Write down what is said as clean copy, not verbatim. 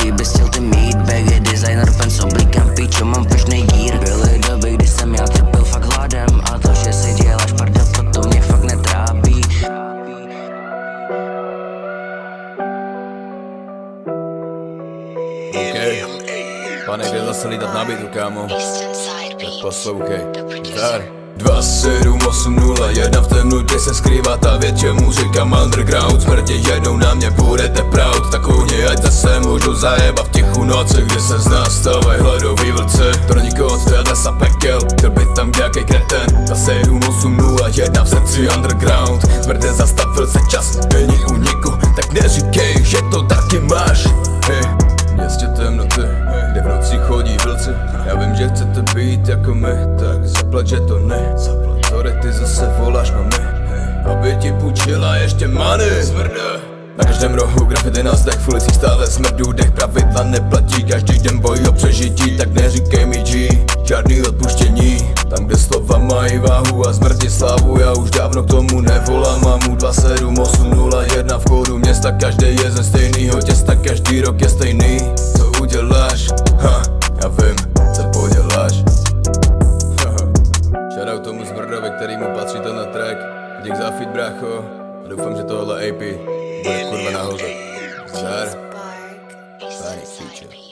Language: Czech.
jí bys chtěl ty mít. Baggy designer, pen s oblíkem, píčo, mám pyšnej gír. Byly doby, kdy jsem já trpěl fakt hladem, a to, že si děláš prdel, to mě fakt netrápí. Okay. Pane, jde zase lítat na bytu, kámo. Tak poslouchej. Zdar. 27801 v temnutě se skrývá ta větě muzika underground. Smrti jednou na mě budete proud. Tak hůně, ať zase můžu zajebat v tichu noci, kdy se z nás stávají hledový vlci. To není konc, to je lesa pekel, chtěl být tam nějakej kreten. Ta 7801 v srdci underground. Smrti zastavil se čas, není úniku, tak neříkej, že to taky máš. Hey. Městě temnoty, kde v noci chodí vlci. Já vím, že chcete být jako my, tak zaplať, že to ne. Sorry, ty zase voláš mami, aby ti půjčila ještě money. Zvrde. Na každém rohu grafity na zdech, v ulicích stále smrdů dech. Pravidla neplatí, každý den boj o přežití. Tak neříkej mi G, žádný odpuštění. Tam, kde slova mají váhu a smrti slávu, já už dávno k tomu nevolám. Mám mu 27801 v kódu města, každý je ze stejnýho těsta, každý rok je stejný. Co uděláš? Ha, já vím, co poděláš. Shoutout tomu zmrdovi, který mu patří tenhle track. Dík za feed, brácho, a doufám, že tohle AP bude kurva nahoře. Zdar. Panic feature.